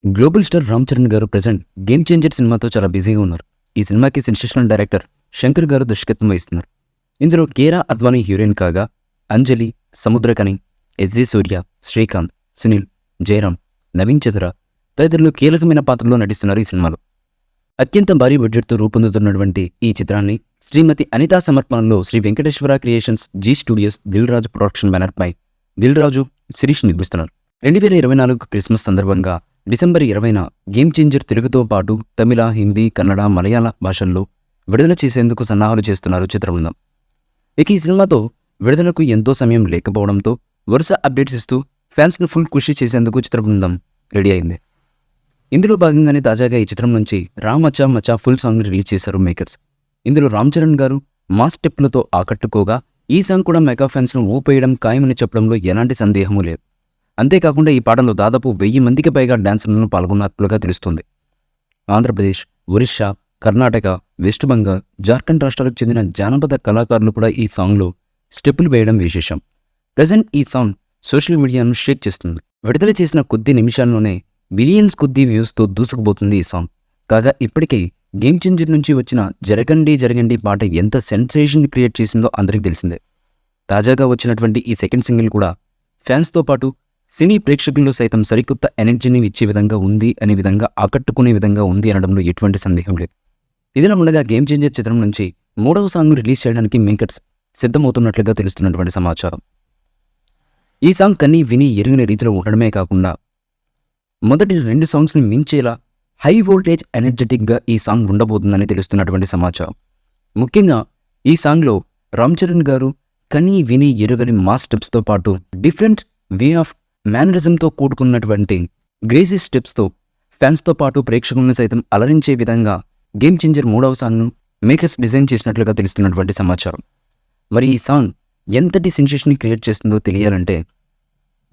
Global star Ram Charan గారు present game changer సినిమాతో చాలా బిజీగా ఉన్నారు. ఈ సినిమాకి సెన్సేషనల్ డైరెక్టర్ శంకర్ గారు దర్శకత్వం వహిస్తున్నారు. ఇందులో కేరా అద్వానీ హీరోయిన్ కాగా అంజలి, సముద్రకని, ఎస్జే సూర్య, శ్రీకాంత్, సునీల్, జయరాం, నవీన్ చంద్ర తదితరులు కీలకమైన పాత్రలో నటిస్తున్నారు. ఈ సినిమాలో అత్యంత భారీ బడ్జెట్తో రూపొందుతున్నటువంటి ఈ చిత్రాన్ని శ్రీమతి అనితా సమర్పణలో Sri Venkateswara creations, Zee studios, Dil Raju production banner పై దిల్ రాజు, శిరీష్ నిర్మిస్తున్నారు. 2024 క్రిస్మస్ సందర్భంగా డిసెంబర్ 20న గేమ్ చేంజర్ తెలుగుతో పాటు తమిళ, హిందీ, కన్నడ, మలయాళ భాషల్లో విడుదల చేసేందుకు సన్నాహాలు చేస్తున్నారు చిత్రబృందం. ఇక ఈ సినిమాతో విడుదలకు ఎంతో సమయం లేకపోవడంతో వరుస అప్డేట్స్ ఇస్తూ ఫ్యాన్స్ని ఫుల్ ఖుషి చేసేందుకు చిత్రబృందం రెడీ అయింది. ఇందులో భాగంగానే తాజాగా ఈ చిత్రం నుంచి రామ్ మచా మచా ఫుల్ సాంగ్ రిలీజ్ చేశారు మేకర్స్. ఇందులో రామ్ చరణ్ గారు మాస్ స్టెప్లతో ఆకట్టుకోగా ఈ సాంగ్ కూడా మెగా ఫ్యాన్స్ను ఊపేయడం ఖాయమని చెప్పడంలో ఎలాంటి సందేహమూ లేదు. అంతేకాకుండా ఈ పాటలో దాదాపు 1000 మందికి పైగా డాన్సర్లను పాల్గొన్నట్లుగా తెలుస్తుంది. ఆంధ్రప్రదేశ్, ఒరిస్సా, కర్ణాటక, వెస్ట్ బెంగాల్, జార్ఖండ్ రాష్ట్రాలకు చెందిన జానపద కళాకారులు కూడా ఈ సాంగ్లో స్టెప్పులు వేయడం విశేషం. ప్రజెంట్ ఈ సాంగ్ సోషల్ మీడియాను షేక్ చేస్తుంది. విడుదల చేసిన కొద్ది నిమిషాల్లోనే బిలియన్స్ కొద్ది వ్యూస్తో దూసుకుపోతుంది ఈ సాంగ్. కాగా ఇప్పటికే గేమ్ చేంజర్ నుంచి వచ్చిన జరగండి జరగండి పాట ఎంత సెన్సేషన్ క్రియేట్ చేసిందో అందరికీ తెలిసిందే. తాజాగా వచ్చినటువంటి ఈ సెకండ్ సింగిల్ కూడా ఫ్యాన్స్తో పాటు సినీ ప్రేక్షకుల్లో సైతం సరికొత్త ఎనర్జీని ఇచ్చే విధంగా ఉంది, అనే విధంగా ఆకట్టుకునే విధంగా ఉంది అనడంలో ఎటువంటి సందేహం లేదు. ఇదిలా ఉండగా గేమ్ చేంజర్ చిత్రం నుంచి 3వ సాంగ్ను రిలీజ్ చేయడానికి మేకర్స్ సిద్ధమవుతున్నట్లుగా తెలుస్తున్నటువంటి సమాచారం. ఈ సాంగ్ కన్నీ విని ఎరిగిన రీతిలో ఉండడమే కాకుండా మొదటి 2 సాంగ్స్ని మించేలా హై వోల్టేజ్ ఎనర్జెటిక్గా ఈ సాంగ్ ఉండబోతుందని తెలుస్తున్నటువంటి సమాచారం. ముఖ్యంగా ఈ సాంగ్లో రామ్ చరణ్ గారు కనీ విని ఎరుగని మాస్ స్టెప్స్తో పాటు డిఫరెంట్ వే ఆఫ్ మేనరిజంతో కూడుకున్నటువంటి గ్రేజీ స్టెప్స్తో ఫ్యాన్స్తో పాటు ప్రేక్షకులను సైతం అలరించే విధంగా గేమ్ చేంజర్ 3వ సాంగ్ను మేకర్స్ డిజైన్ చేసినట్లుగా తెలుస్తున్నటువంటి సమాచారం. మరి ఈ సాంగ్ ఎంతటి సెన్సేషన్ క్రియేట్ చేస్తుందో తెలియాలంటే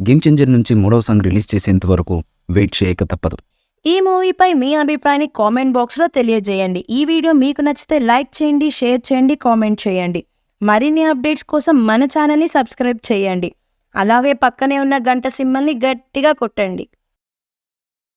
గేమ్ చేంజర్ నుంచి 3వ సాంగ్ రిలీజ్ చేసేంత వరకు వెయిట్ చేయక తప్పదు. ఈ మూవీపై మీ అభిప్రాయాన్ని కామెంట్ బాక్స్లో తెలియజేయండి. ఈ వీడియో మీకు నచ్చితే లైక్ చేయండి, షేర్ చేయండి, కామెంట్ చేయండి. మరిన్ని అప్డేట్స్ కోసం మన ఛానల్ని సబ్స్క్రైబ్ చేయండి. అలాగే పక్కనే ఉన్న గంట సింబల్ని గట్టిగా కొట్టండి.